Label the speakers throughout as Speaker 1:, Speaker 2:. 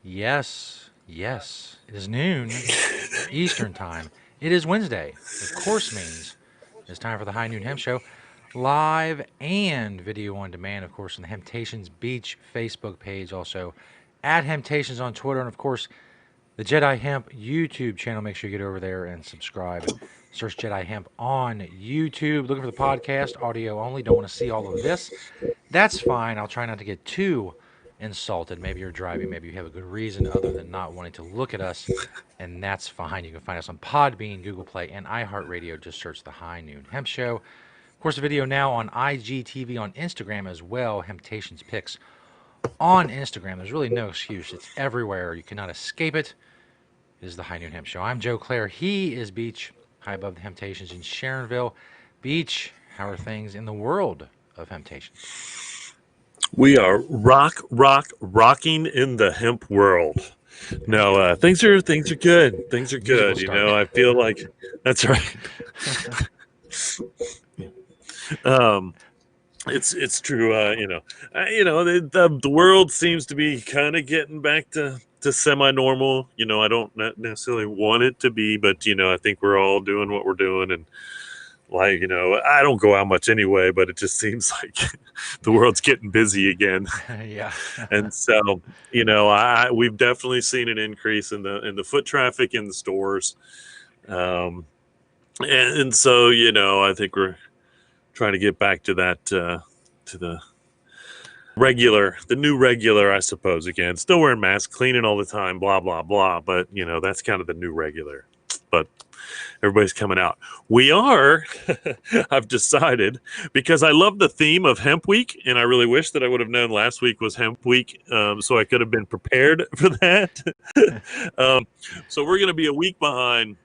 Speaker 1: Yes, yes. It is noon Eastern Time. It is Wednesday. Of course means it's time for the High Noon Hemp Show. Live and video on demand, of course, on the Hemptations Beach Facebook page. Also at Hemptations on Twitter. And, of course, the Jedi Hemp YouTube channel. Make sure you get over there and subscribe. Search Jedi Hemp on YouTube. Looking for the podcast, audio only. Don't want to see all of this. That's fine. I'll try not to get too insulted. Maybe you're driving. Maybe you have a good reason other than not wanting to look at us, and that's fine. You can find us on Podbean, Google Play, and iHeartRadio. Just search the High Noon Hemp Show. Of course, the video now on IGTV on Instagram as well. Hemptations Picks on Instagram. There's really no excuse. It's everywhere. You cannot escape it. It is the High Noon Hemp Show. I'm Joe Clare. He is Beach, high above the Hemptations in Sharonville. Beach, how are things in the world of Hemptations?
Speaker 2: We are rocking in the hemp world. No, things are good. Things are good. You know, I feel like that's right. It's true. The world seems to be kind of getting back to semi-normal. You know, I don't necessarily want it to be, but I think we're all doing what we're doing, and I don't go out much anyway, but it just seems like the world's getting busy again.
Speaker 1: Yeah.
Speaker 2: And so, we've definitely seen an increase in the foot traffic in the stores. And so, I think we're trying to get back to that, to the new regular, I suppose, again. Still wearing masks, cleaning all the time, blah, blah, blah. But, that's kind of the new regular. But everybody's coming out. We are, I've decided, because I love the theme of Hemp Week, and I really wish that I would have known last week was Hemp Week, so I could have been prepared for that. So we're going to be a week behind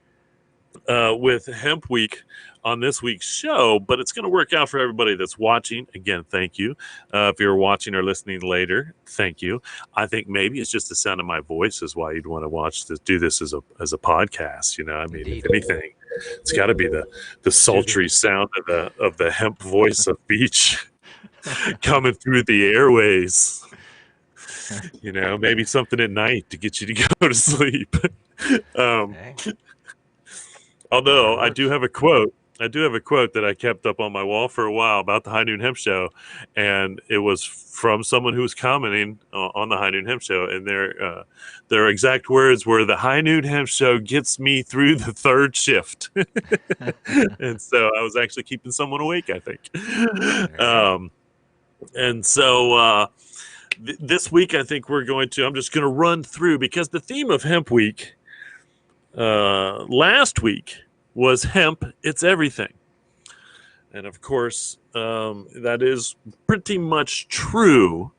Speaker 2: with Hemp Week on this week's show, but it's going to work out for everybody that's watching. Again, thank you. If you're watching or listening later, thank you. I think maybe it's just the sound of my voice is why you'd want to watch this, do this as a podcast. I mean,
Speaker 1: Indeed.
Speaker 2: if anything, it's got to be the sultry sound of the hemp voice of Beach coming through the airways. Maybe something at night to get you to go to sleep. Although I do have a quote. That I kept up on my wall for a while about the High Noon Hemp Show, and it was from someone who was commenting on the High Noon Hemp Show, and their exact words were, "The High Noon Hemp Show gets me through the third shift." And so I was actually keeping someone awake, I think. And so this week, I think I'm just going to run through, because the theme of Hemp Week last week was hemp, it's everything. And of course, that is pretty much true.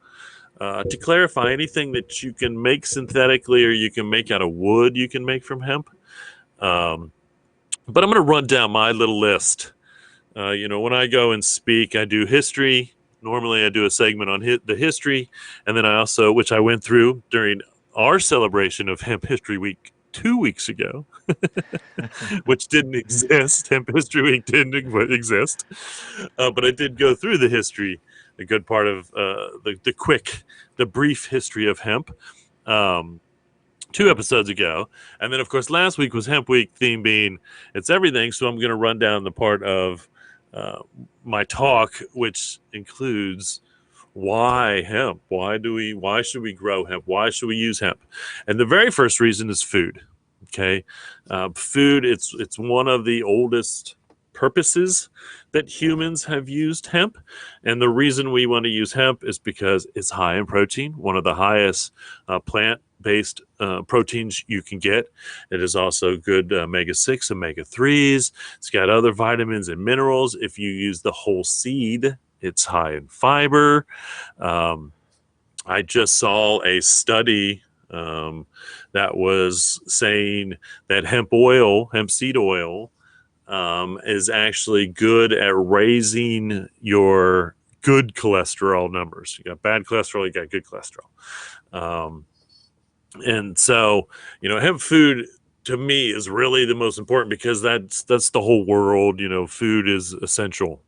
Speaker 2: To clarify, anything that you can make synthetically or you can make out of wood, you can make from hemp. But I'm going to run down my little list. When I go and speak, I do history. Normally I do a segment on the history. And then I also, which I went through during our celebration of Hemp History Week 2 weeks ago, which didn't exist. Hemp History Week didn't exist. But I did go through the history, a good part of the brief history of hemp 2 episodes ago. And then, of course, last week was Hemp Week, theme being it's everything. So I'm going to run down the part of my talk, which includes why hemp? Why should we grow hemp? Why should we use hemp? And the very first reason is food. Okay. Food, it's one of the oldest purposes that humans have used hemp. And the reason we want to use hemp is because it's high in protein, one of the highest plant-based proteins you can get. It is also good omega-6, omega-3s. It's got other vitamins and minerals. If you use the whole seed, it's high in fiber. I just saw a study that was saying that hemp seed oil, is actually good at raising your good cholesterol numbers. You got bad cholesterol, you got good cholesterol. And so, hemp food to me is really the most important, because that's the whole world. Food is essential.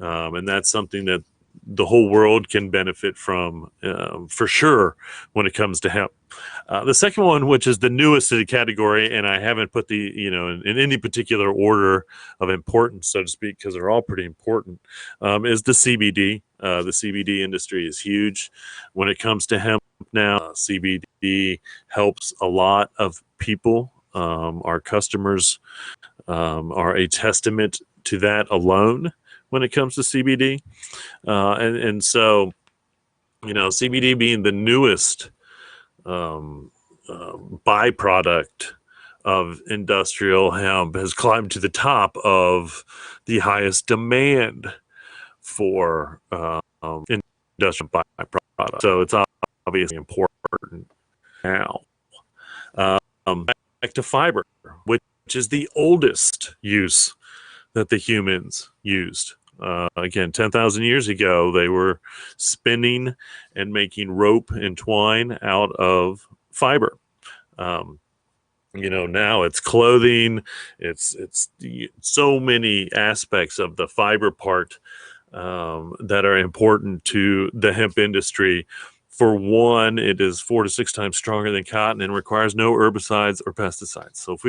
Speaker 2: And that's something that the whole world can benefit from, for sure, when it comes to hemp. The second one, which is the newest to the category, and I haven't put the, in any particular order of importance, so to speak, because they're all pretty important, is the CBD. The CBD industry is huge when it comes to hemp now. CBD helps a lot of people. Our customers are a testament to that alone when it comes to CBD. And so, CBD being the newest byproduct of industrial hemp has climbed to the top of the highest demand for industrial byproducts. So it's obviously important now. Back to fiber, which is the oldest use that the humans used. Again, 10,000 years ago, they were spinning and making rope and twine out of fiber. Now it's clothing. It's so many aspects of the fiber part that are important to the hemp industry. For one, it is 4 to 6 times stronger than cotton and requires no herbicides or pesticides. So if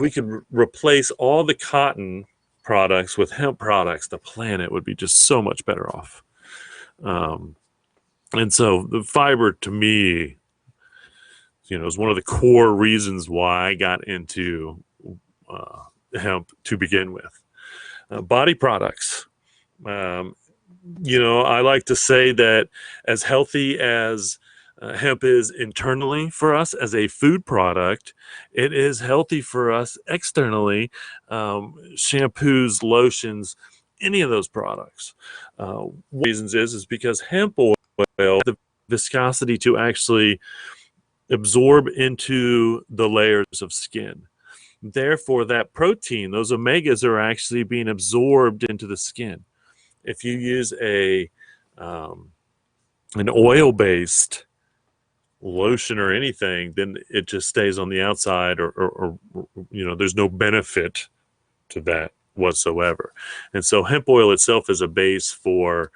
Speaker 2: we could replace all the cotton products with hemp products, the planet would be just so much better off. And so the fiber, to me, is one of the core reasons why I got into hemp to begin with. Body products. I like to say that as healthy as hemp is internally for us as a food product, it is healthy for us externally. Shampoos, lotions, any of those products. Reasons is because hemp oil has the viscosity to actually absorb into the layers of skin. Therefore, that protein, those omegas, are actually being absorbed into the skin. If you use an oil-based lotion or anything, then it just stays on the outside, or there's no benefit to that whatsoever. And so hemp oil itself as a base for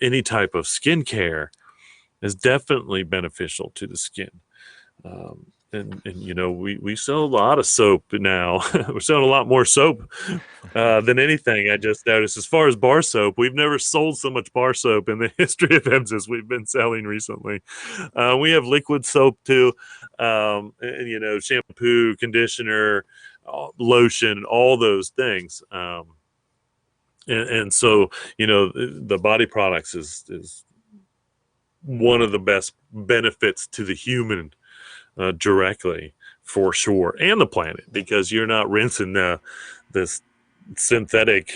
Speaker 2: any type of skincare is definitely beneficial to the skin. And we sell a lot of soap now. We're selling a lot more soap than anything. I just noticed, as far as bar soap, we've never sold so much bar soap in the history of hemp as we've been selling recently. We have liquid soap too, and shampoo, conditioner, lotion, all those things. And so the body products is one of the best benefits to the human directly, for sure, and the planet, because you're not rinsing this synthetic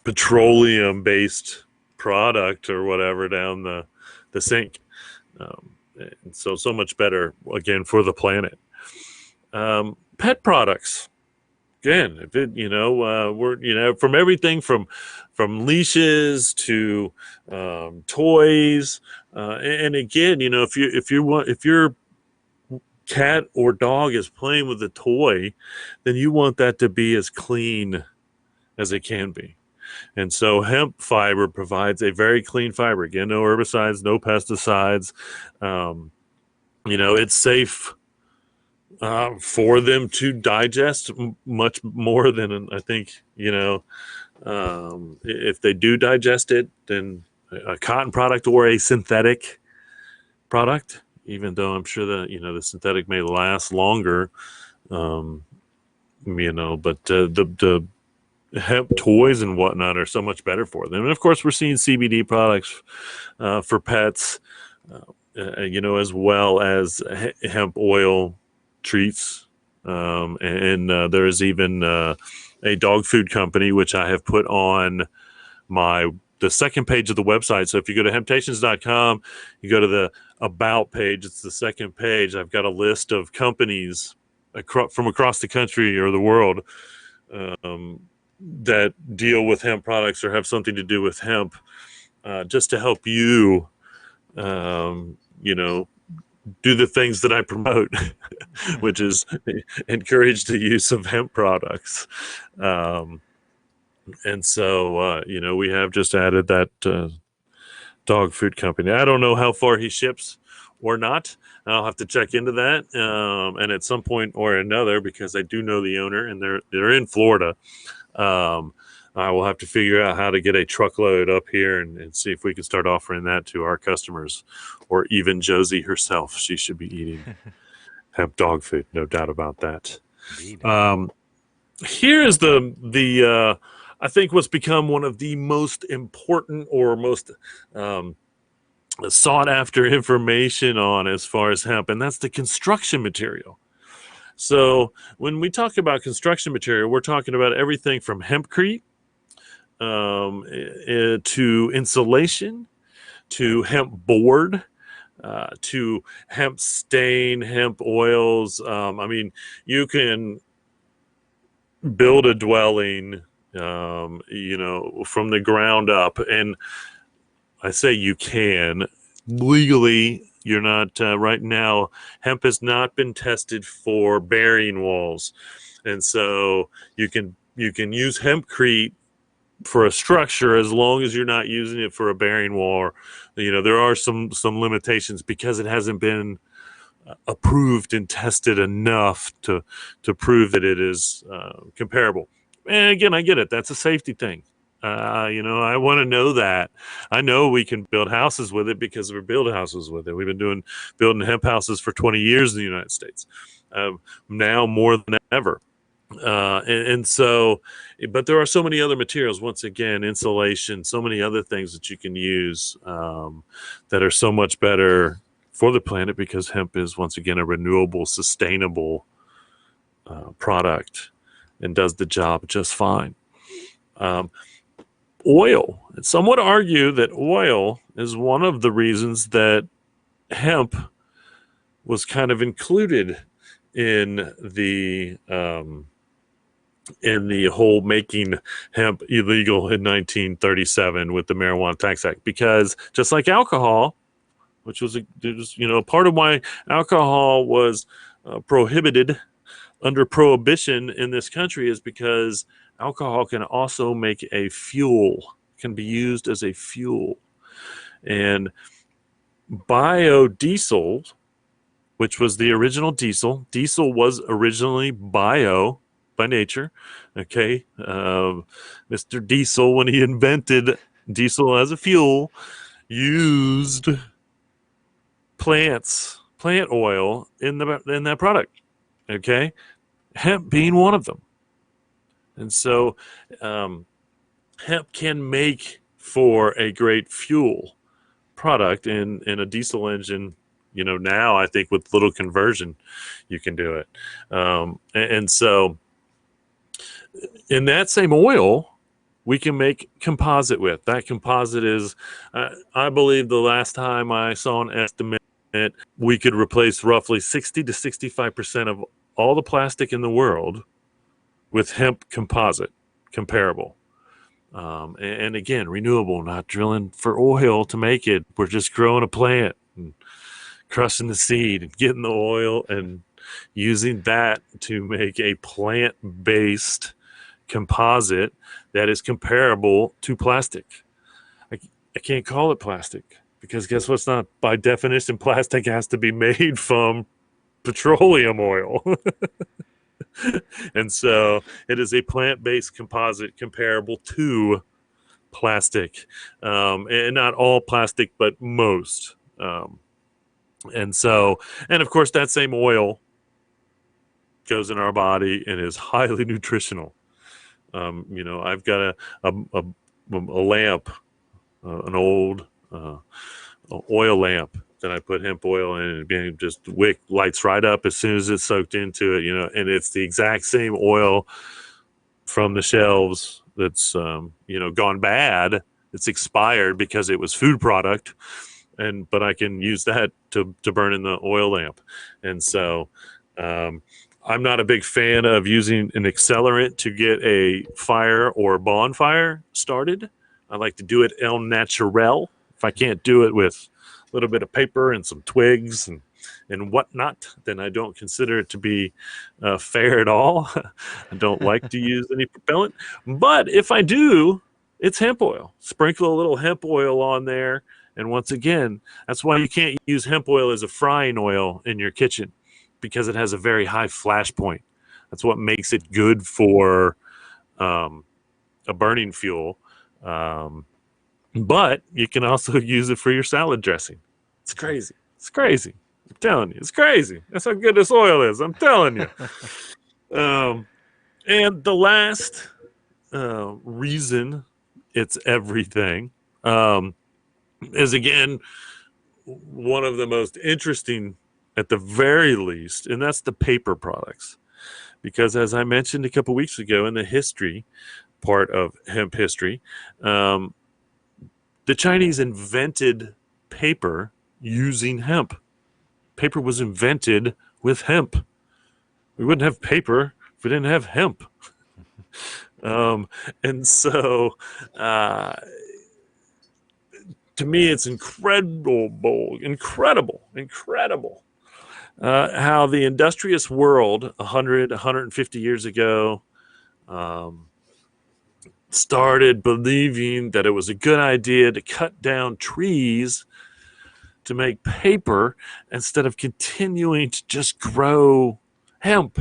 Speaker 2: petroleum based product or whatever down the sink. And so much better, again, for the planet. Pet products, again, if it we're from everything from leashes to toys, and again, if your cat or dog is playing with a toy, then you want that to be as clean as it can be. And so hemp fiber provides a very clean fiber. Again, no herbicides, no pesticides. It's safe for them to digest much more than, I think, if they do digest it, then a cotton product or a synthetic product, even though I'm sure that, the synthetic may last longer, but the hemp toys and whatnot are so much better for them. And of course, we're seeing CBD products for pets, as well as hemp oil treats. And there is even a dog food company, which I have put on the second page of the website. So if you go to hemptations.com, you go to the About page, it's the second page. I've got a list of companies from across the country or the world that deal with hemp products or have something to do with hemp, just to help you, do the things that I promote, which is encourage the use of hemp products. And so, we have just added that dog food company. I don't know how far he ships or not. I'll have to check into that. And at some point or another, because I do know the owner and they're in Florida, I will have to figure out how to get a truckload up here and see if we can start offering that to our customers, or even Josie herself. She should be eating hemp dog food, no doubt about that.
Speaker 1: Indeed.
Speaker 2: Here is the I think what's become one of the most important or most sought after information on as far as hemp, and that's the construction material. So when we talk about construction material, we're talking about everything from hempcrete to insulation, to hemp board, to hemp stain, hemp oils. I mean, you can build a dwelling, from the ground up. And I say you can. Legally, you're not, right now, hemp has not been tested for bearing walls. And so you can use hempcrete for a structure as long as you're not using it for a bearing wall. There are some limitations because it hasn't been approved and tested enough to prove that it is comparable. And again, I get it. That's a safety thing. I want to know that. I know we can build houses with it because we build houses with it. We've been building hemp houses for 20 years in the United States, now more than ever. And so, but there are so many other materials, once again, insulation, so many other things that you can use that are so much better for the planet, because hemp is, once again, a renewable, sustainable product and does the job just fine. Oil. Some would argue that oil is one of the reasons that hemp was kind of included in the whole making hemp illegal in 1937 with the Marijuana Tax Act, because just like alcohol, which was part of why alcohol was prohibited under prohibition in this country, is because alcohol can also make a fuel, can be used as a fuel. And biodiesel, which was the original diesel was originally bio by nature. Okay. Mr. Diesel, when he invented diesel as a fuel, used plant oil in that product. Okay. Hemp being one of them. And so hemp can make for a great fuel product in a diesel engine. Now I think with little conversion, you can do it. And so in that same oil, we can make composite with. That composite is, I believe the last time I saw an estimate, we could replace roughly 60 to 65% of all the plastic in the world with hemp composite, comparable. And again, renewable, not drilling for oil to make it. We're just growing a plant and crushing the seed and getting the oil and using that to make a plant-based composite that is comparable to plastic. I can't call it plastic because guess what's not? By definition, plastic has to be made from petroleum oil. And so it is a plant-based composite comparable to plastic, and not all plastic, but most. And of course, that same oil goes in our body and is highly nutritional. I've got a lamp, an old oil lamp that I put hemp oil in, and just wick lights right up as soon as it's soaked into it, and it's the exact same oil from the shelves that's, gone bad. It's expired because it was food product, but I can use that to burn in the oil lamp. And so, I'm not a big fan of using an accelerant to get a fire or bonfire started. I like to do it el natural. If I can't do it with a little bit of paper and some twigs and and whatnot, then I don't consider it to be fair at all. I don't like to use any propellant. But if I do, it's hemp oil. Sprinkle a little hemp oil on there. And once again, that's why you can't use hemp oil as a frying oil in your kitchen, because it has a very high flash point. That's what makes it good for a burning fuel. But you can also use it for your salad dressing. It's crazy. It's crazy. I'm telling you, it's crazy. That's how good this oil is. I'm telling you. And the last reason it's everything is, again, one of the most interesting at the very least, and that's the paper products. Because as I mentioned a couple weeks ago in the history part of hemp history, the Chinese invented paper using hemp. Paper was invented with hemp. We wouldn't have paper if we didn't have hemp. And so, to me, it's incredible how the industrious world 100, 150 years ago started believing that it was a good idea to cut down trees to make paper instead of continuing to just grow hemp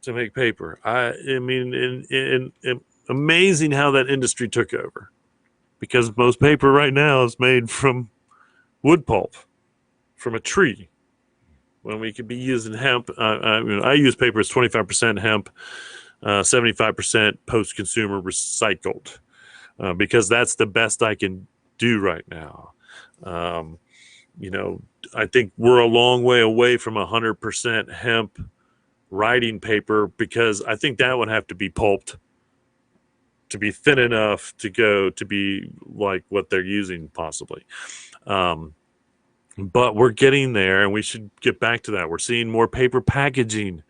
Speaker 2: to make paper. I mean, in amazing how that industry took over, because most paper right now is made from wood pulp, from a tree, when we could be using hemp. I use paper as 25% hemp, 75% post-consumer recycled, because that's the best I can do right now. I think we're a long way away from 100% hemp writing paper, because I think that would have to be pulped to be thin enough to go to be like what they're using possibly. But we're getting there, and we should get back to that. We're seeing more paper packaging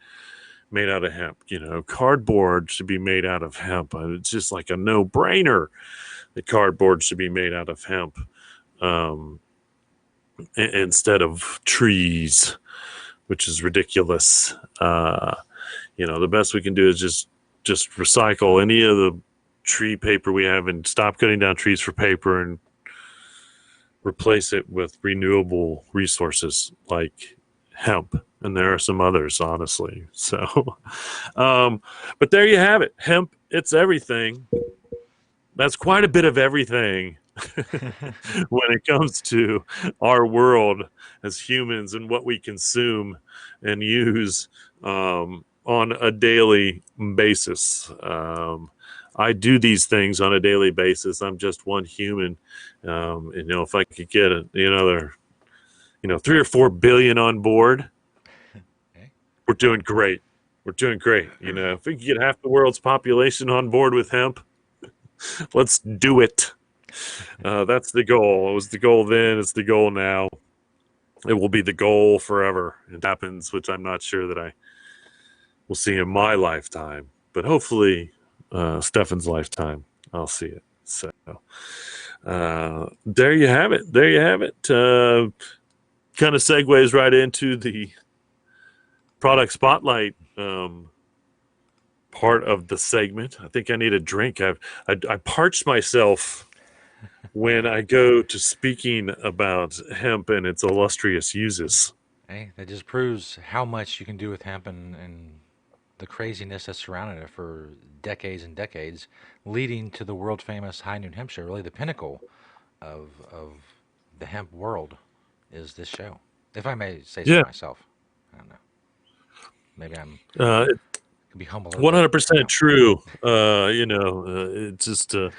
Speaker 2: made out of hemp. Cardboard should be made out of hemp. It's just like a no-brainer that cardboard should be made out of hemp instead of trees, which is ridiculous. The best we can do is just recycle any of the tree paper we have and stop cutting down trees for paper and replace it with renewable resources like hemp. And there are some others, honestly. So, but there you have it. Hemp, it's everything. That's quite a bit of everything when it comes to our world as humans and what we consume and use on a daily basis. I do these things on a daily basis. I'm just one human. If I could get another, 3 or 4 billion on board, we're doing great. We're doing great. If we could get half the world's population on board with hemp, let's do it. That's the goal. It was the goal then. It's the goal now. It will be the goal forever. It happens, which I'm not sure that I will see in my lifetime, but hopefully Stefan's lifetime, I'll see it. So there you have it. There you have it. Kind of segues right into the product spotlight part of the segment. I think I need a drink. I parched myself when I go to speaking about hemp and its illustrious uses.
Speaker 1: Hey, that just proves how much you can do with hemp and the craziness that surrounded it for decades and decades, leading to the world famous High Noon Hemp Show. Really, the pinnacle of the hemp world is this show, if I may say so myself. I don't know. Maybe I'm can be humble.
Speaker 2: 100% true. It's just from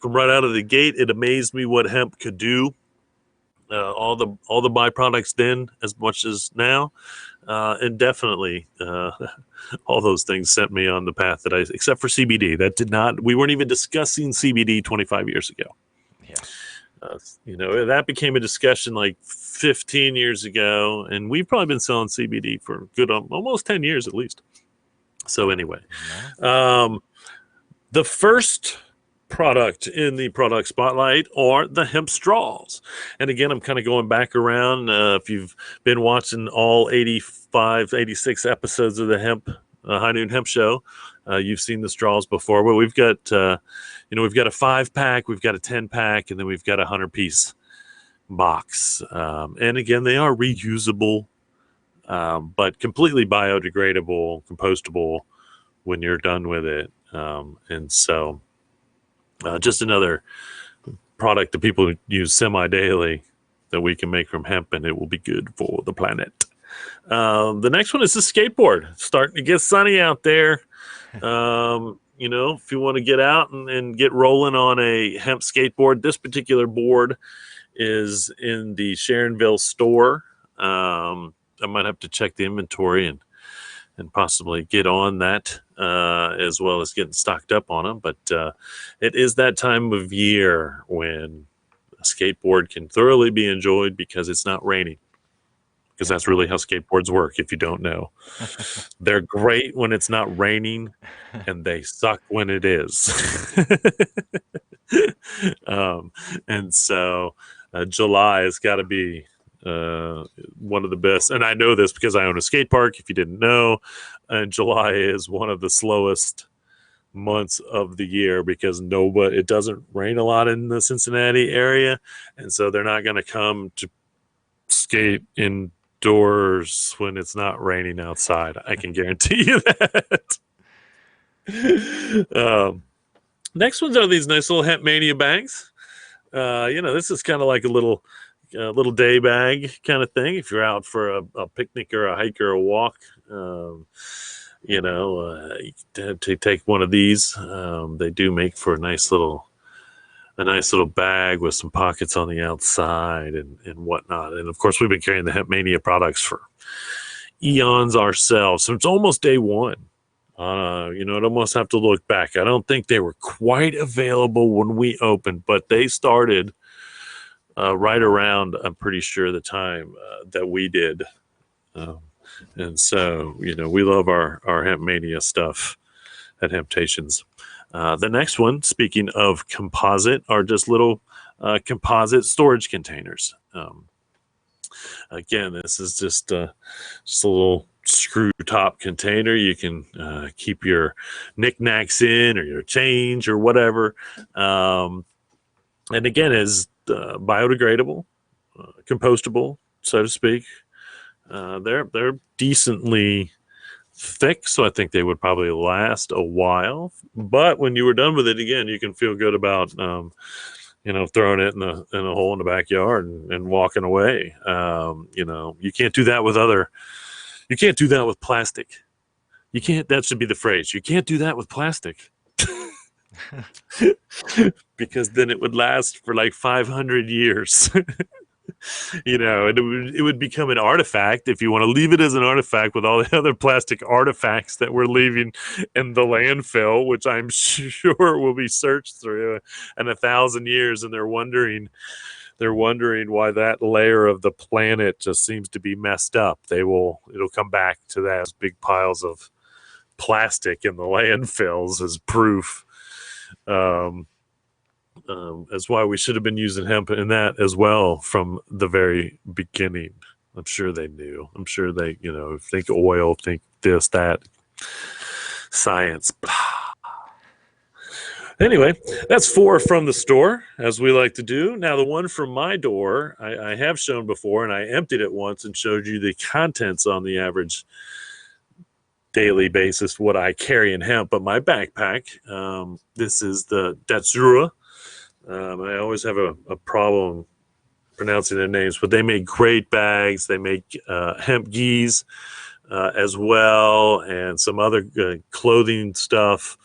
Speaker 2: right out of the gate, it amazed me what hemp could do. All the byproducts then, as much as now, and definitely all those things sent me on the path that except for CBD, that did not. We weren't even discussing CBD 25 years ago. Yeah, that became a discussion like 15 years ago, and we've probably been selling CBD for good almost 10 years at least. So anyway, the first product in the product spotlight are the hemp straws. And again, I'm kind of going back around. If you've been watching all 85, 86 episodes of the High Noon Hemp Show, you've seen the straws before. But we've got, we've got a 5-pack, we've got a 10-pack, and then we've got a 100-piece box. And again, they are reusable, but completely biodegradable, compostable when you're done with it. And so just another product that people use semi-daily that we can make from hemp, and it will be good for the planet. The next one is the skateboard. It's starting to get sunny out there. If you want to get out and get rolling on a hemp skateboard, this particular board is in the Sharonville store. I might have to check the inventory and possibly get on that as well as getting stocked up on them. But it is that time of year when a skateboard can thoroughly be enjoyed because it's not raining. Because that's really how skateboards work, if you don't know. They're great when it's not raining, and they suck when it is. And so July has got to be one of the best. And I know this because I own a skate park, if you didn't know. And July is one of the slowest months of the year because it doesn't rain a lot in the Cincinnati area. And so they're not going to come to skate indoors when it's not raining outside. I can guarantee you that. Next ones are these nice little Hemp Mania bags. This is kind of like a little day bag kind of thing. If you're out for a picnic or a hike or a walk, you take one of these. They do make for a nice little bag with some pockets on the outside and whatnot. And of course, we've been carrying the Hemp Mania products for eons ourselves. So it's almost day one. I'd almost have to look back. I don't think they were quite available when we opened, but they started right around, I'm pretty sure, the time that we did. And so, we love our Hemp Mania stuff at Hemptations. The next one, speaking of composite, are just little composite storage containers. Again, this is just a little screw top container. You can keep your knickknacks in or your change or whatever. And again, is biodegradable, compostable, so to speak. They're decently thick, so I think they would probably last a while. But when you were done with it, again, you can feel good about throwing it in a hole in the backyard and walking away. You can't do that with you can't do that with plastic. You can't. That should be the phrase. You can't do that with plastic. Because then it would last for like 500 years. It would become an artifact if you want to leave it as an artifact with all the other plastic artifacts that we're leaving in the landfill, which I'm sure will be searched through in 1,000 years, and they're wondering why that layer of the planet just seems to be messed up. It'll come back to that as big piles of plastic in the landfills as proof. As why we should have been using hemp in that as well from the very beginning. I'm sure they knew. I'm sure they, think oil, think this, that, science. Anyway, that's 4 from the store, as we like to do. Now, the one from my door, I have shown before, and I emptied it once and showed you the contents on the average daily basis, what I carry in hemp. But my backpack, this is the Datsura. I always have a problem pronouncing their names, but they make great bags. They make hemp geese as well, and some other clothing stuff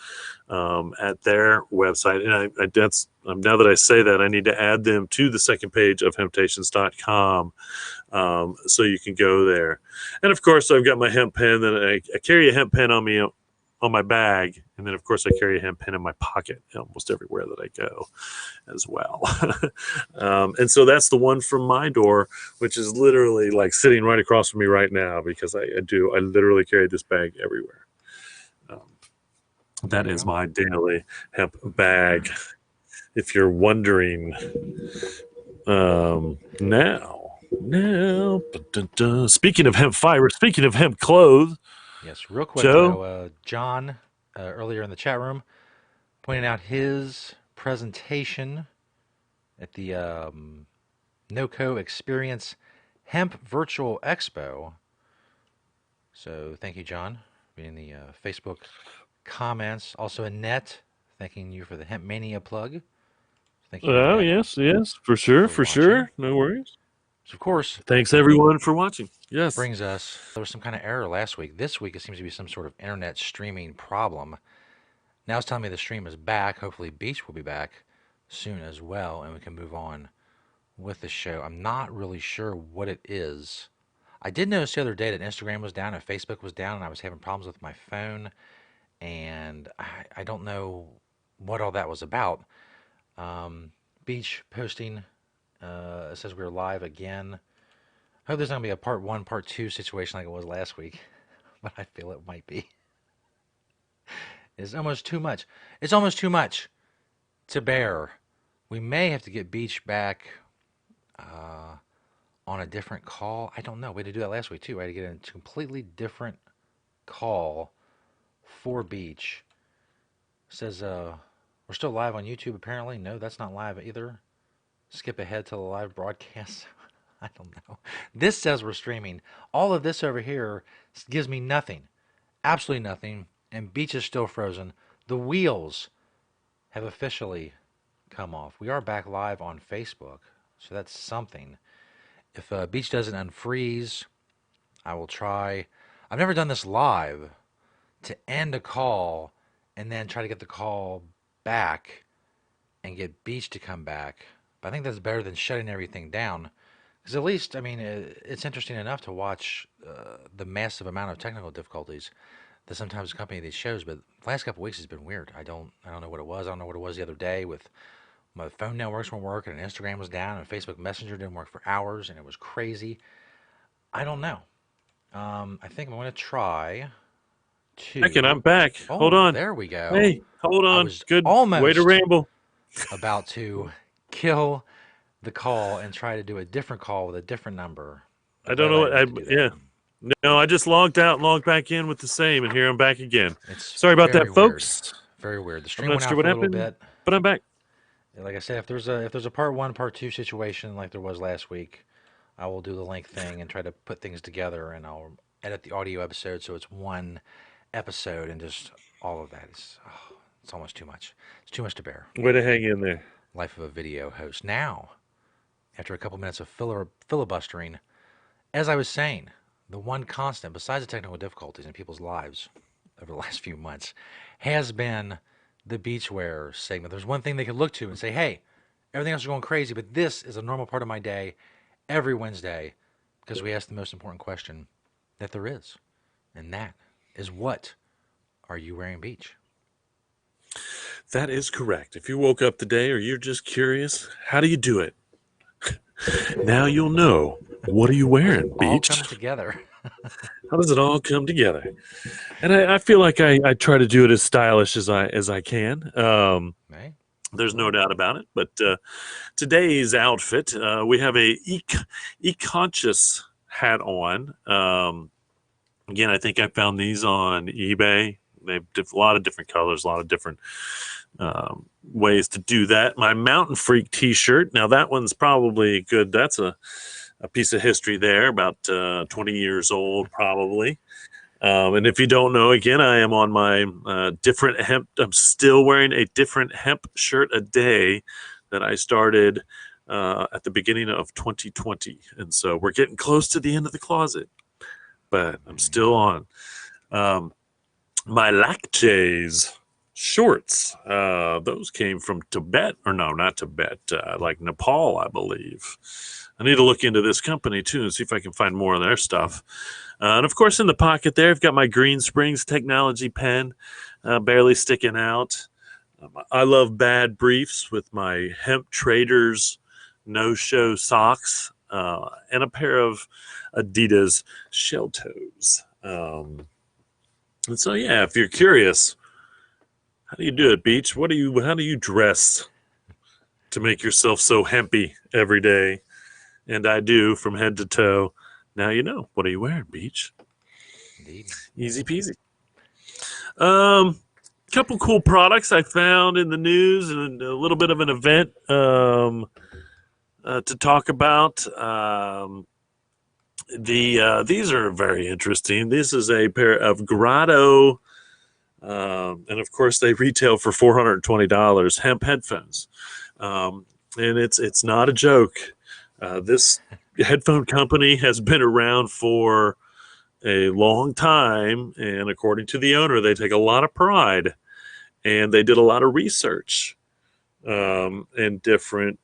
Speaker 2: at their website. And now that I say that, I need to add them to the second page of hemptations.com, so you can go there. And of course, I've got my hemp pen. Then I carry a hemp pen on me on my bag, and then of course I carry a hemp pen in my pocket almost everywhere that I go as well. And so that's the one from my door, which is literally like sitting right across from me right now, because I literally carry this bag everywhere. That is my daily hemp bag. if you're wondering. Now, speaking of hemp fiber, speaking of hemp clothes,
Speaker 1: Yes, real quick
Speaker 2: Joe.
Speaker 1: though, John earlier in the chat room pointing out his presentation at the NoCo Experience Hemp Virtual Expo. So thank you, John, being the Facebook comments. Also, Annette, thanking you for the Hemp Mania plug. Thank you,
Speaker 2: Oh,
Speaker 1: Annette,
Speaker 2: yes, for sure,
Speaker 1: for
Speaker 2: for
Speaker 1: watching.
Speaker 2: sure. No worries.
Speaker 1: So, of course,
Speaker 2: Thanks everyone for watching. Yes.
Speaker 1: brings us, there was some kind of error last week. This week, it seems to be some sort of internet streaming problem. Now it's telling me the stream is back. Hopefully, Beach will be back soon as well, and we can move on with the show. I'm not really sure what it is. I did notice the other day that Instagram was down and Facebook was down, and I was having problems with my phone, and I don't know what all that was about. Beach posting says we're live again. I hope there's not going to be a part one, part two situation like it was last week, but I feel it might be. It's almost too much. It's almost too much to bear. We may have to get Beach back on a different call. I don't know. We had to do that last week too. We had to get a completely different call for Beach. It says we're still live on YouTube apparently. No, that's not live either. Skip ahead to the live broadcast. I don't know. This says we're streaming. All of this over here gives me nothing. Absolutely nothing. And Beach is still frozen. The wheels have officially come off. We are back live on Facebook, so that's something. If Beach doesn't unfreeze, I will try. I've never done this live to end a call and then try to get the call back and get Beach to come back. But I think that's better than shutting everything down. Because at least, I mean, it's interesting enough to watch the massive amount of technical difficulties that sometimes accompany these shows. But the last couple of weeks has been weird. I don't know what it was. I don't know what it was the other day with my phone networks weren't working and Instagram was down and Facebook Messenger didn't work for hours and it was crazy. I don't know. I think I'm going to try
Speaker 2: I'm
Speaker 1: to.
Speaker 2: back. Hold
Speaker 1: Oh,
Speaker 2: on.
Speaker 1: there we go.
Speaker 2: Hey, hold
Speaker 1: I
Speaker 2: on.
Speaker 1: was
Speaker 2: Good way to
Speaker 1: almost
Speaker 2: ramble.
Speaker 1: about to kill the call and try to do a different call with a different number.
Speaker 2: I
Speaker 1: I'm
Speaker 2: don't
Speaker 1: glad
Speaker 2: know
Speaker 1: I
Speaker 2: what.
Speaker 1: didn't have to do that.
Speaker 2: Yeah. No, I just logged out and logged back in with the same, and here I'm back again.
Speaker 1: It's
Speaker 2: Sorry about
Speaker 1: very
Speaker 2: that,
Speaker 1: weird.
Speaker 2: folks.
Speaker 1: Very weird. The
Speaker 2: I'm
Speaker 1: stream
Speaker 2: not
Speaker 1: went
Speaker 2: sure
Speaker 1: out
Speaker 2: what
Speaker 1: for a little
Speaker 2: happened,
Speaker 1: bit.
Speaker 2: but I'm back.
Speaker 1: Like I said, if there's a part one, part two situation like there was last week, I will do the link thing and try to put things together, and I'll edit the audio episode so it's one episode, and just all of that is it's almost too much. It's too much to bear.
Speaker 2: Way to hang in there.
Speaker 1: Life of a video host. Now, after a couple minutes of filibustering, as I was saying, the one constant besides the technical difficulties in people's lives over the last few months has been the beachwear segment. There's one thing they can look to and say, hey, everything else is going crazy, but this is a normal part of my day every Wednesday because we ask the most important question that there is. And that is, what are you wearing, Beach?
Speaker 2: That is correct. If you woke up today or you're just curious, how do you do it? Now you'll know. What are you wearing,
Speaker 1: All
Speaker 2: Beach?
Speaker 1: come together.
Speaker 2: How does it all come together? And I feel like I try to do it as stylish as I can.
Speaker 1: Right?
Speaker 2: There's no doubt about it. But today's outfit, we have a e-conscious hat on. Again, I think I found these on eBay. They have a lot of different colors, a lot of different ways to do that. My Mountain Freak t-shirt. Now that one's probably good. That's a piece of history there, about 20 years old probably. And if you don't know, again, I am on my different hemp. I'm still wearing a different hemp shirt a day that I started at the beginning of 2020. And so we're getting close to the end of the closet, but I'm still on. My Lactays shorts, those came from Tibet, or no, not Tibet, like Nepal, I believe. I need to look into this company too and see if I can find more of their stuff. And of course, in the pocket there, I've got my Green Springs technology pen, barely sticking out. I love bad briefs with my Hemp Traders no-show socks and a pair of Adidas shell toes. And so, yeah, if you're curious, how do you do it, Beach? How do you dress? to make yourself so hempy every day. And I do from head to toe. Now you know. What are you wearing, Beach?
Speaker 1: Indeed.
Speaker 2: Easy peasy. Couple cool products I found in the news and a little bit of an event to talk about. These are very interesting. This is a pair of Grotto, and of course they retail for $420 hemp headphones, and it's not a joke. This headphone company has been around for a long time, and according to the owner, they take a lot of pride, and they did a lot of research in different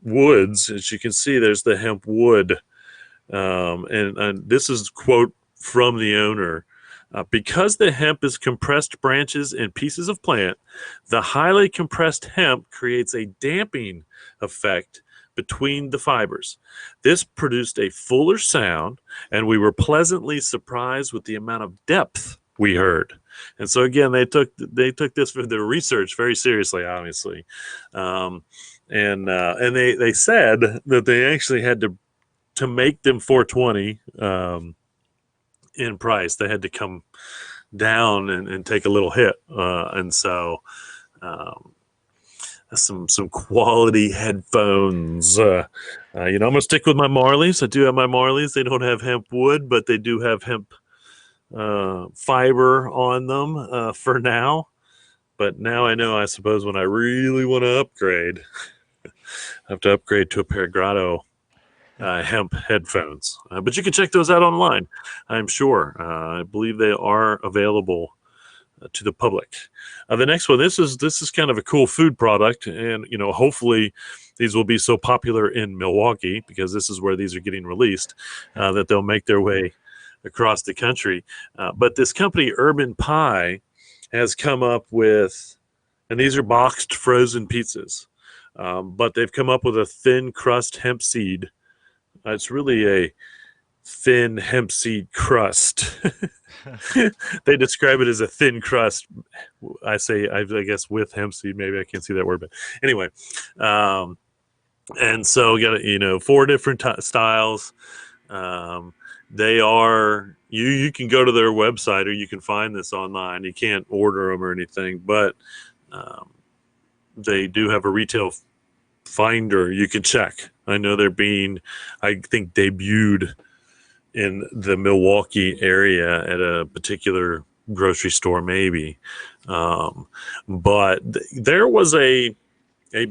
Speaker 2: woods. As you can see, there's the hemp wood. And this is a quote from the owner. Because the hemp is compressed branches and pieces of plant, the highly compressed hemp creates a damping effect between the fibers. This produced a fuller sound, and we were pleasantly surprised with the amount of depth we heard. And so again, they took this for their research very seriously, obviously, and they said that they actually had to make them 420 in price. They had to come down and take a little hit, and so some quality headphones. I'm gonna stick with my Marleys. I do have my Marleys. They don't have hemp wood, but they do have hemp fiber on them for now. But now I know, I suppose, when I really want to upgrade, I have to upgrade to a pair of Grotto hemp headphones. But you can check those out online, I'm sure. I believe they are available to the public. The next one, this is kind of a cool food product, and hopefully these will be so popular in Milwaukee, because this is where these are getting released, that they'll make their way across the country. But this company, Urban Pie, has come up with, and these are boxed frozen pizzas, but they've come up with a thin crust hemp seed. It's really a thin hemp seed crust. They describe it as a thin crust. I guess with hemp seed, maybe I can't see that word, but anyway. And so we got 4 different styles. They are, you can go to their website, or you can find this online. You can't order them or anything, but they do have a retail finder you can check. I know they're being, I think, debuted in the Milwaukee area at a particular grocery store, maybe. But there was a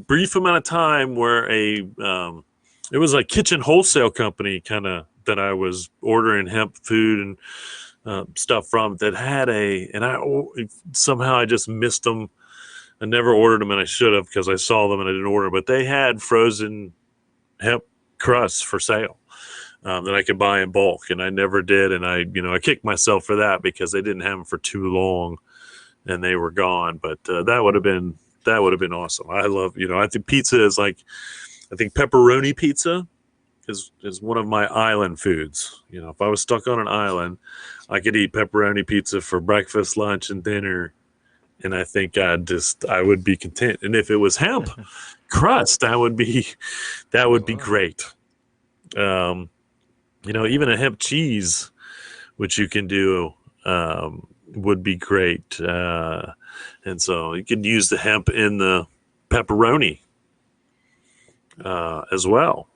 Speaker 2: brief amount of time where it was a kitchen wholesale company kind of that I was ordering hemp food and stuff from, that had somehow I just missed them. I never ordered them, and I should have, because I saw them and I didn't order. But they had frozen hemp crusts for sale that I could buy in bulk, and I never did. And I kicked myself for that, because they didn't have them for too long, and they were gone. But that would have been awesome. I love, I think pizza is I think pepperoni pizza is one of my island foods. If I was stuck on an island, I could eat pepperoni pizza for breakfast, lunch, and dinner. And I think I would be content. And if it was hemp crust, that would be great. Even a hemp cheese, which you can do, would be great. And so you could use the hemp in the pepperoni as well,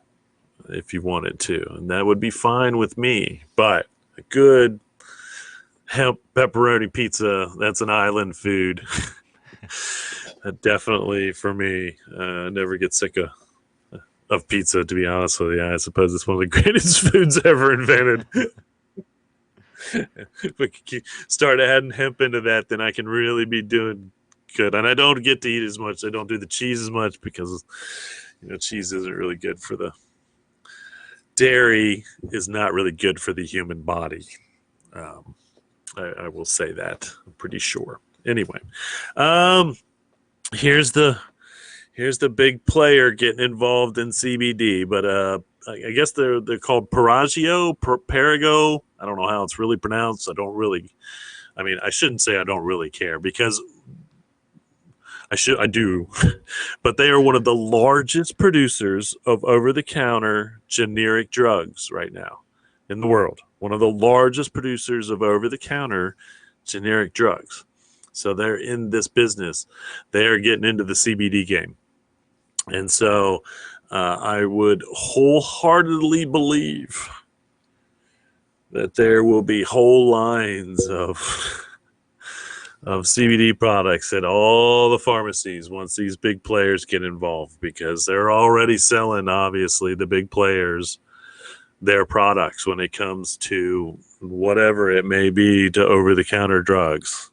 Speaker 2: if you wanted to. And that would be fine with me. But a good hemp pepperoni pizza, that's an island food. Definitely for me. Never get sick of pizza, to be honest with you. I suppose it's one of the greatest foods ever invented. If we could start adding hemp into that, then I can really be doing good. And I don't get to eat as much. I don't do the cheese as much, because cheese isn't really good for the dairy, is not really good for the human body. I will say that, I'm pretty sure. Anyway, here's the big player getting involved in CBD, but I guess they're called Parago. I don't know how it's really pronounced. I shouldn't say I don't really care, because I do, but they are one of the largest producers of over-the-counter generic drugs right now in the world. One of the largest producers of over-the-counter generic drugs. So they're in this business. They are getting into the CBD game. And so I would wholeheartedly believe that there will be whole lines of CBD products at all the pharmacies once these big players get involved, because they're already selling, obviously, the big players, their products when it comes to whatever it may be to over-the-counter drugs.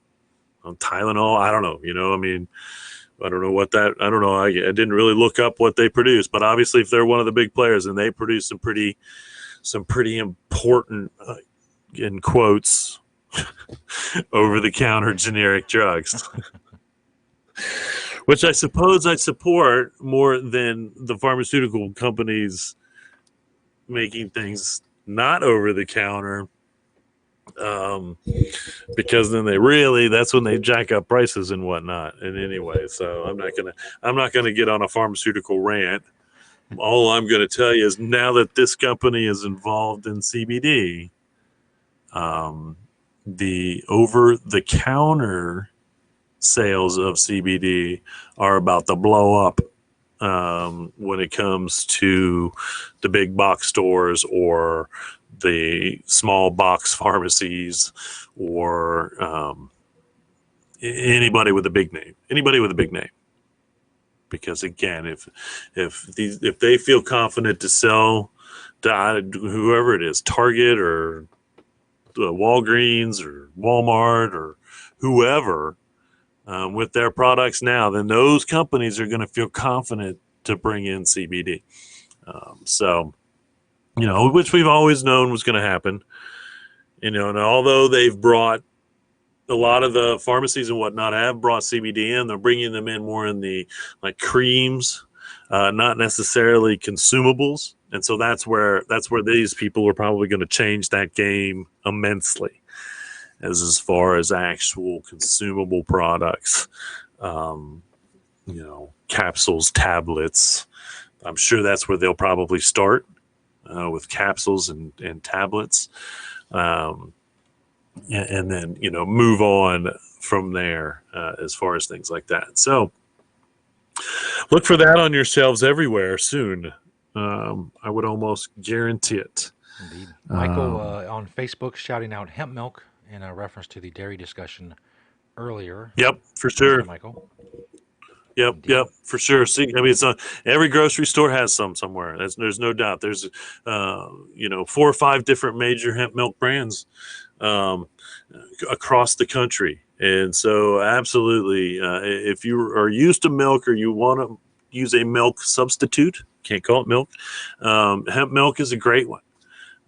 Speaker 2: Tylenol, I don't know. I mean, I don't know what that. I don't know. I didn't really look up what they produce, but obviously, if they're one of the big players and they produce some pretty important, in quotes, over-the-counter generic drugs, which I suppose I support more than the pharmaceutical companies making things not over-the-counter. Because then that's when they jack up prices and whatnot. And anyway, so I'm not gonna get on a pharmaceutical rant. All I'm gonna tell you is, now that this company is involved in CBD, the over-the-counter sales of CBD are about to blow up when it comes to the big box stores or the small box pharmacies, or anybody with a big name. Because again, if they feel confident to sell to whoever it is, Target or Walgreens or Walmart or whoever, with their products now, then those companies are going to feel confident to bring in CBD. So, which we've always known was going to happen. And although they've brought, a lot of the pharmacies and whatnot have brought CBD in, they're bringing them in more in the creams, not necessarily consumables. And so that's where these people are probably going to change that game immensely, as far as actual consumable products, capsules, tablets. I'm sure that's where they'll probably start. With capsules and tablets, and then move on from there, as far as things like that. So look for that on your shelves everywhere soon. I would almost guarantee it.
Speaker 1: Indeed. Michael on Facebook shouting out hemp milk in a reference to the dairy discussion earlier.
Speaker 2: Yep, for sure.
Speaker 1: Michael.
Speaker 2: Yep, for sure. See, I mean, it's every grocery store has some somewhere. There's no doubt. There's 4 or 5 different major hemp milk brands across the country, and so absolutely, if you are used to milk or you want to use a milk substitute, can't call it milk. Hemp milk is a great one.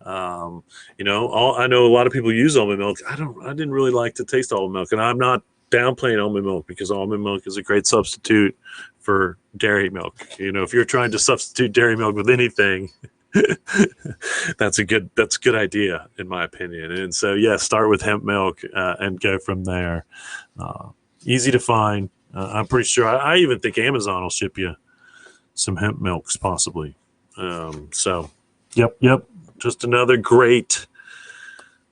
Speaker 2: I know a lot of people use almond milk. I didn't really like to taste almond milk, and I'm not downplaying almond milk, because almond milk is a great substitute for dairy milk. If you're trying to substitute dairy milk with anything, that's a good idea, in my opinion. And so, start with hemp milk and go from there. Easy to find. I'm pretty sure. I even think Amazon will ship you some hemp milks, possibly. So, yep. Just another great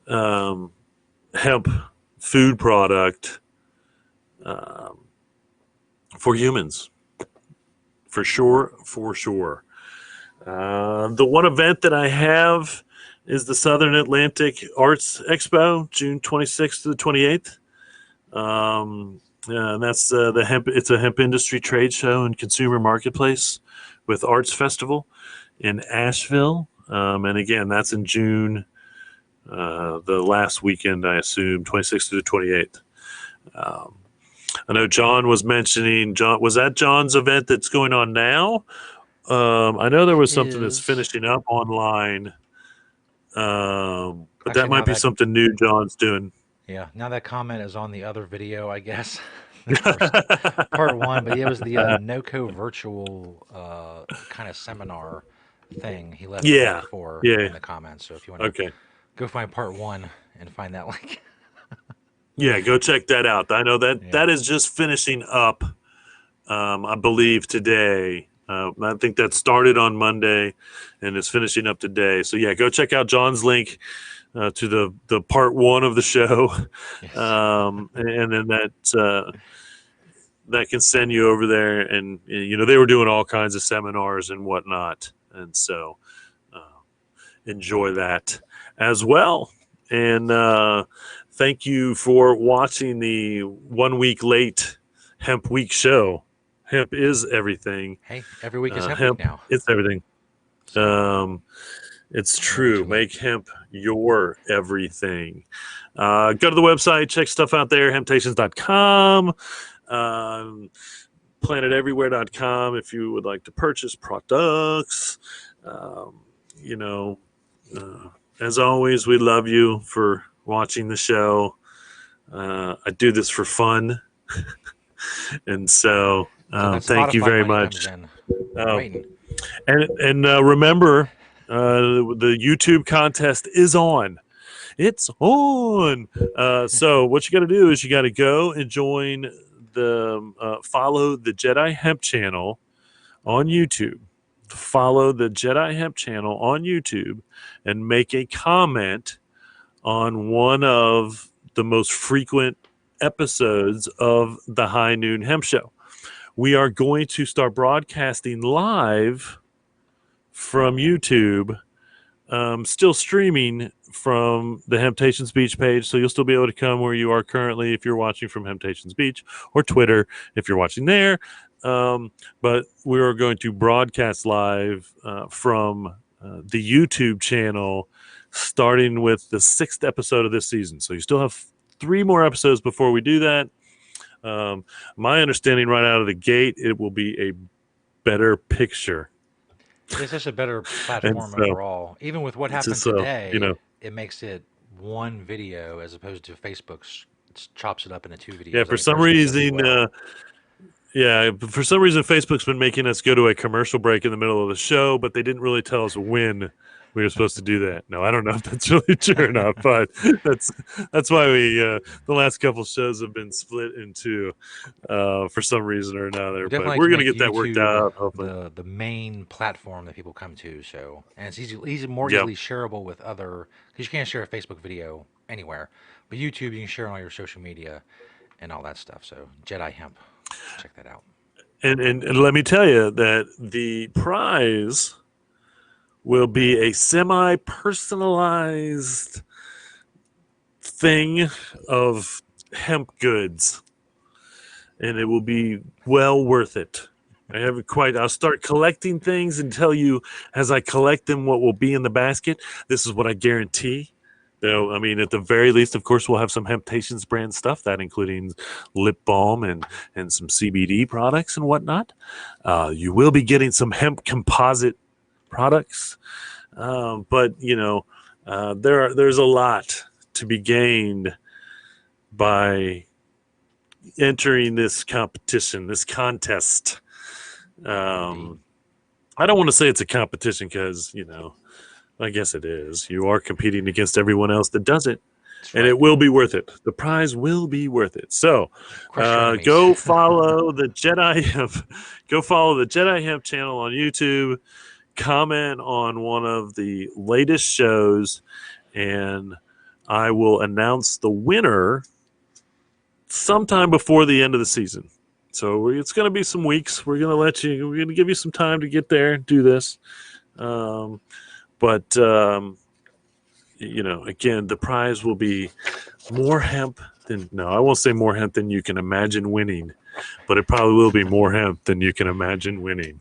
Speaker 2: hemp food product for humans, for sure. The one event that I have is the Southern Atlantic Arts Expo, June 26th to the 28th. And that's the hemp. It's a hemp industry trade show and consumer marketplace with Arts Festival in Asheville. And again, that's in June, the last weekend, I assume, 26th to the 28th. I know John was mentioning. Was that John's event that's going on now? I know there was something that's finishing up online, but actually, that might be something new John's doing.
Speaker 1: Yeah, now that comment is on the other video, I guess. Part 1, but it was the NOCO virtual kind of seminar thing. He left the link for in the comments. So if you want to go find part 1 and find that link.
Speaker 2: Yeah, go check that out. I know that is just finishing up I believe, today. I think that started on Monday and is finishing up today. So yeah, go check out John's link to the part 1 of the show,
Speaker 1: Yes.
Speaker 2: and then that can send you over there. And they were doing all kinds of seminars and whatnot, and so enjoy that as well. And thank you for watching the 1 week late Hemp Week show. Hemp is everything.
Speaker 1: Hey, every week is Hemp
Speaker 2: Hemp
Speaker 1: Week now.
Speaker 2: It's everything.
Speaker 1: So,
Speaker 2: It's
Speaker 1: every
Speaker 2: true.
Speaker 1: 2
Speaker 2: Make
Speaker 1: weeks.
Speaker 2: hemp your everything. Go to the website, check stuff out there, hemptations.com, planeteverywhere.com if you would like to purchase products. You know, as always, we love you for watching the show. I do this for fun. And so,
Speaker 1: So that
Speaker 2: thank you
Speaker 1: Spotify
Speaker 2: very
Speaker 1: money
Speaker 2: much.
Speaker 1: comes in. We're waiting.
Speaker 2: And remember, the YouTube contest is on. It's on. So what you got to do is you got to go and join follow the Jedi Hemp channel on YouTube. Follow the Jedi Hemp channel on YouTube and make a comment on one of the most frequent episodes of the High Noon Hemp Show. We are going to start broadcasting live from YouTube, still streaming from the Hemptations Beach page. So you'll still be able to come where you are currently if you're watching from Hemptations Beach, or Twitter if you're watching there. But we are going to broadcast live from the YouTube channel, starting with the 6th episode of this season. So you still have 3 more episodes before we do that. My understanding right out of the gate, it will be a better picture.
Speaker 1: It's just a better platform
Speaker 2: so,
Speaker 1: overall. Even with what happened
Speaker 2: just
Speaker 1: today, it makes it one video as opposed to Facebook chops it up into 2 videos.
Speaker 2: Yeah, for some reason, for some reason, Facebook's been making us go to a commercial break in the middle of the show, but they didn't really tell us when we were supposed to do that. No, I don't know if that's really true or not, but that's why we the last couple shows have been split in 2 for some reason or another. But we're going to get that worked out, hopefully.
Speaker 1: The main platform that people come to. So, and it's more easily shareable with other, because you can't share a Facebook video anywhere, but YouTube you can share on all your social media and all that stuff. So Jedi Hemp, check that out.
Speaker 2: And let me tell you that the prize will be a semi-personalized thing of hemp goods, and it will be well worth it. I haven't quite. I'll start collecting things and tell you as I collect them what will be in the basket. This is what I guarantee. So, I mean, at the very least, of course, we'll have some Hemptations brand stuff, that including lip balm and some CBD products and whatnot. You will be getting some hemp composite products, but there's a lot to be gained by entering this competition, this contest. I don't want to say it's a competition because I guess it is. You are competing against everyone else that does it, and it will be worth it. The prize will be worth it. So, go follow the Jedi Hemp. Go follow the Jedi Hemp channel on YouTube. Comment on one of the latest shows, and I will announce the winner sometime before the end of the season. So it's going to be some weeks. We're going to give you some time to get there and do this. But again, the prize will be more hemp than, no, I won't say more hemp than you can imagine winning, but it probably will be more hemp than you can imagine winning.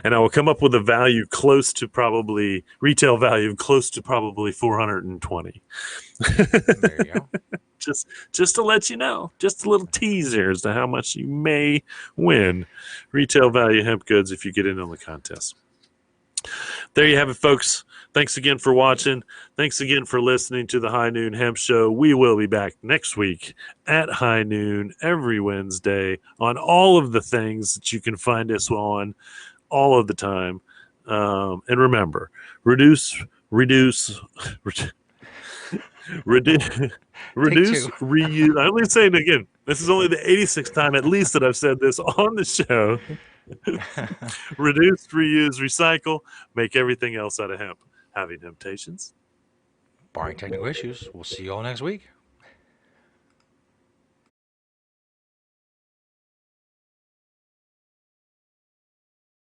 Speaker 2: And I will come up with a value retail value close to probably 420.
Speaker 1: There you go.
Speaker 2: Just to let you know, just a little teaser as to how much you may win retail value hemp goods if you get in on the contest. There you have it, folks. Thanks again for watching. Thanks again for listening to the High Noon Hemp Show. We will be back next week at high noon every Wednesday on all of the things that you can find us on all of the time. And remember, reduce, reuse. I'm going to say it again. This is only the 86th time, at least, that I've said this on the show. Reduce, reuse, recycle, make everything else out of hemp. Having temptations?
Speaker 1: Barring technical issues, we'll see you all next week.